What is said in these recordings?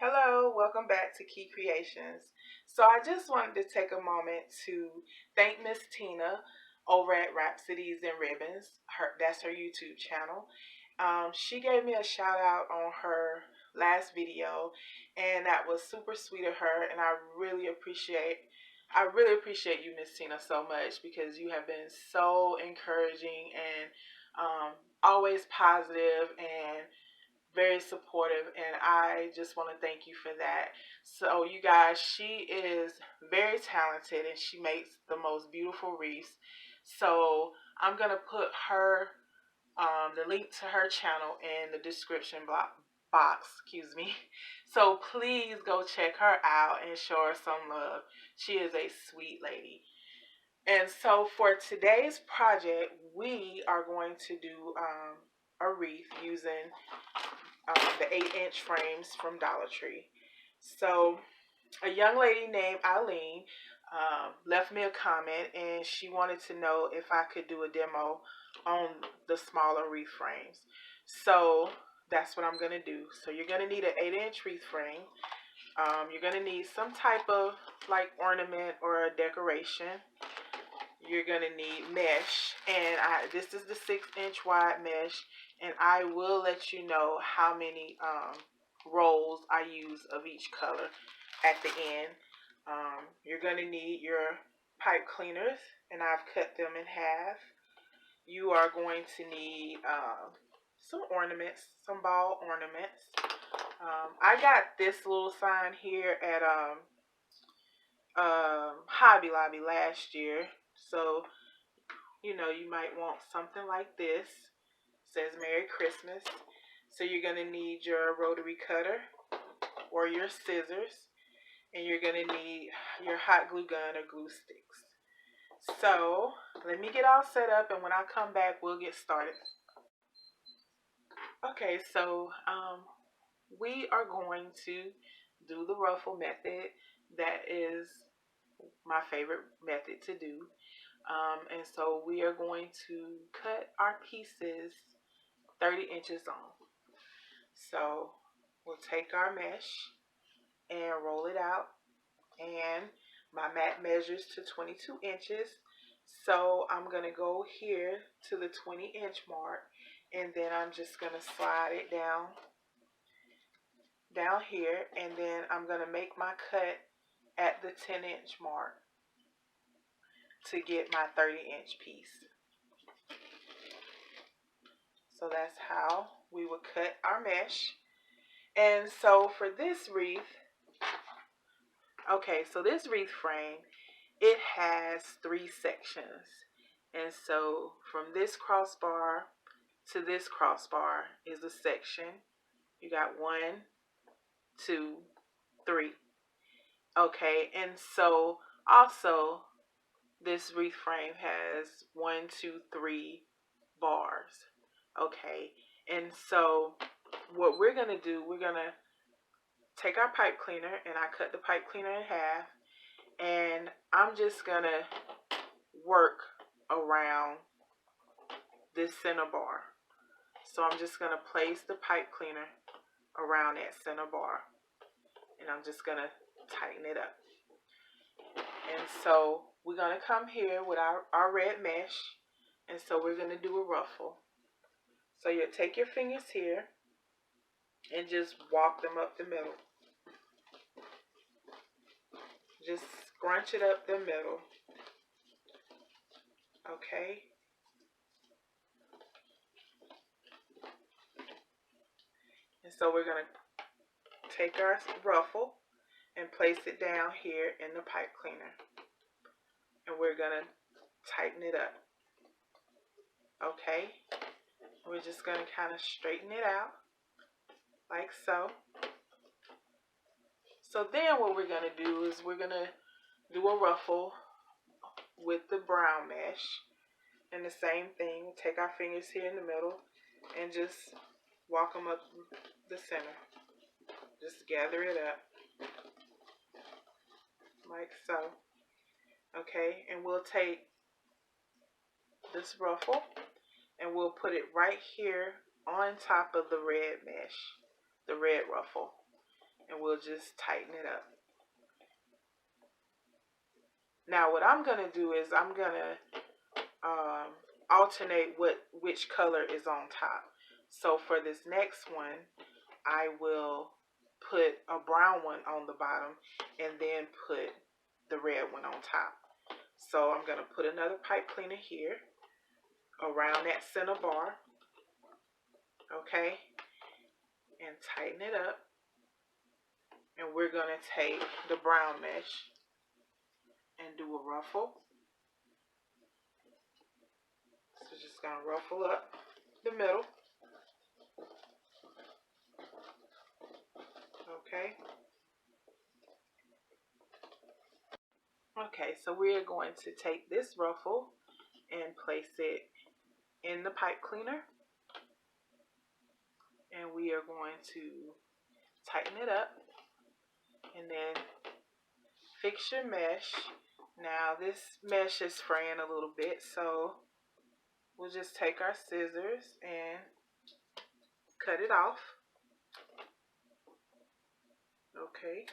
Hello, welcome back to Key Creations. So I just wanted to take a moment to thank Miss Tina over at RhapsodyinRibbons. That's her YouTube channel. She gave me a shout out on her last video, and that was super sweet of her. And I really appreciate you, Miss Tina, so much because you have been so encouraging and always positive and very supportive, and I just want to thank you for that. So you guys, she is very talented and she makes the most beautiful wreaths. So I'm gonna put her the link to her channel in the description box, excuse me. So please go check her out and show her some love. She is a sweet lady. And so for today's project, we are going to do a wreath using the 8-inch frames from Dollar Tree. So a young lady named Eileen left me a comment, and she wanted to know if I could do a demo on the smaller wreath frames. So that's what I'm going to do. So you're going to need an 8-inch wreath frame. You're going to need some type of like ornament or a decoration. You're going to need mesh, and this is the 6-inch wide mesh, and I will let you know how many rolls I use of each color at the end. You're going to need your pipe cleaners, and I've cut them in half. You are going to need some ornaments, some ball ornaments. I got this little sign here at Hobby Lobby last year. So, you know, you might want something like this. It says Merry Christmas. So you're going to need your rotary cutter or your scissors. And you're going to need your hot glue gun or glue sticks. So let me get all set up, and when I come back, we'll get started. Okay, so we are going to do the ruffle method. That is my favorite method to do. And so we are going to cut our pieces 30 inches on. So we'll take our mesh and roll it out, and my mat measures to 22 inches. So I'm going to go here to the 20-inch mark, and then I'm just going to slide it down here, and then I'm going to make my cut at the 10-inch mark to get my 30-inch piece. So that's how we would cut our mesh. And so for this wreath, okay, so this wreath frame, it has 3 sections. And so from this crossbar to this crossbar is a section. You got 1, 2, 3. Okay, and so also this wreath frame has 1, 2, 3 bars. Okay, and so what we're going to do, we're going to take our pipe cleaner, and I cut the pipe cleaner in half, and I'm just going to work around this center bar. So I'm just going to place the pipe cleaner around that center bar, and I'm just going to tighten it up. And so we're going to come here with our red mesh, and so we're going to do a ruffle. So you'll take your fingers here and just walk them up the middle. Just scrunch it up the middle. Okay. And so we're going to take our ruffle and place it down here in the pipe cleaner. And we're going to tighten it up. Okay. We're just going to kind of straighten it out like so. So then what we're going to do is we're going to do a ruffle with the brown mesh. And the same thing, take our fingers here in the middle and just walk them up the center. Just gather it up like so. Okay, and we'll take this ruffle and we'll put it right here on top of the red mesh, the red ruffle. and we'll just tighten it up. Now what I'm going to do is I'm going to alternate which color is on top. So for this next one, I will put a brown one on the bottom and then put the red one on top. So I'm going to put another pipe cleaner here around that center bar, okay, and tighten it up. And we're going to take the brown mesh and do a ruffle. So just going to ruffle up the middle, okay. Okay, so we are going to take this ruffle and place it in the pipe cleaner, and we are going to tighten it up and then fix your mesh. Now this mesh is fraying a little bit, so we'll just take our scissors and cut it off. Okay.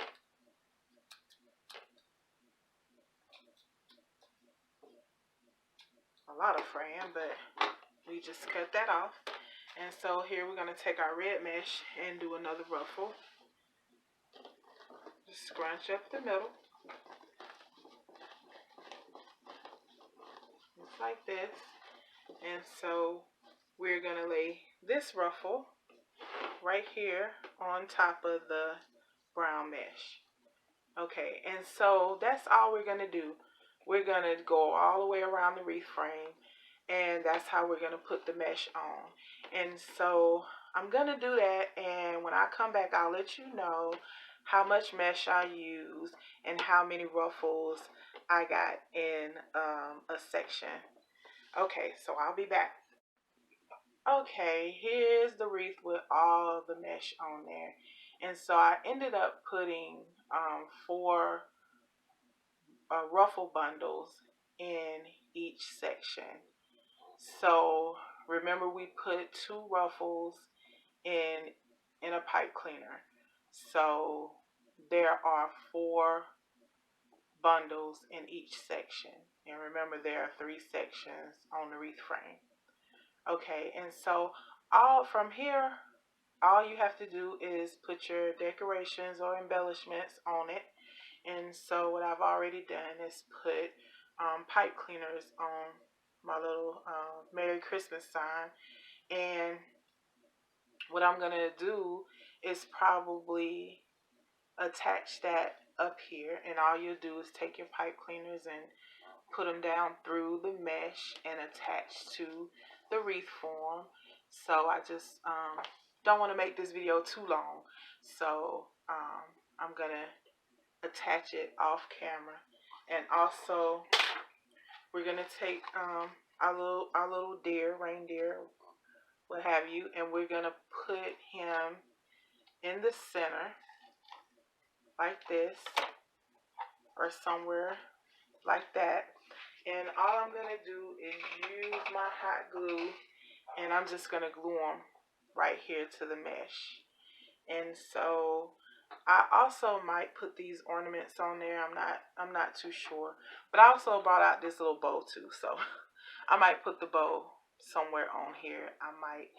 A lot of fraying, but we just cut that off. And so here we're going to take our red mesh and do another ruffle. Just scrunch up the middle. Just like this. And so we're going to lay this ruffle right here on top of the brown mesh. Okay, and so that's all we're going to do. We're going to go all the way around the wreath frame, and that's how we're going to put the mesh on. And so I'm going to do that, and when I come back, I'll let you know how much mesh I use and how many ruffles I got in a section. Okay, so I'll be back. Okay, here's the wreath with all the mesh on there. And so I ended up putting 4 ruffle bundles in each section. So remember, we put 2 ruffles in a pipe cleaner. So there are 4 bundles in each section. And remember, there are 3 sections on the wreath frame. Okay, and so from here, all you have to do is put your decorations or embellishments on it. And so what I've already done is put pipe cleaners on my little Merry Christmas sign. And what I'm going to do is probably attach that up here. And all you'll do is take your pipe cleaners and put them down through the mesh and attach to the wreath form. So I just don't want to make this video too long. So I'm going to attach it off camera. And also we're going to take our little deer, reindeer, what have you, and we're going to put him in the center like this or somewhere like that. And all I'm going to do is use my hot glue, and I'm just going to glue them right here to the mesh. And so I also might put these ornaments on there. I'm not too sure. But I also brought out this little bow too. So I might put the bow somewhere on here. I might.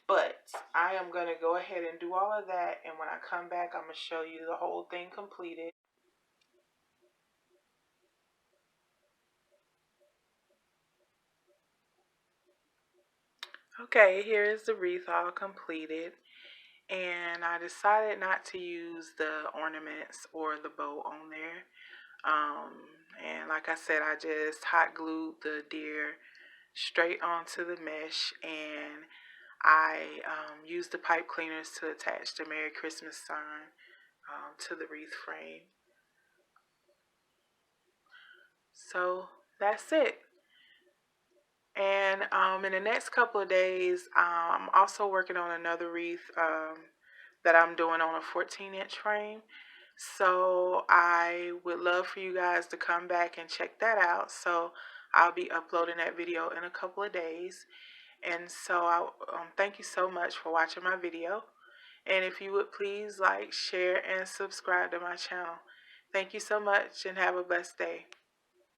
But I am going to go ahead and do all of that. And when I come back, I'm going to show you the whole thing completed. Okay, here is the wreath all completed. And I decided not to use the ornaments or the bow on there. And like I said, I just hot glued the deer straight onto the mesh, and I used the pipe cleaners to attach the Merry Christmas sign to the wreath frame. So that's it. And in the next couple of days, I'm also working on another wreath that I'm doing on a 14-inch frame. So I would love for you guys to come back and check that out. So I'll be uploading that video in a couple of days. And so thank you so much for watching my video. And if you would please like, share, and subscribe to my channel. Thank you so much and have a blessed day.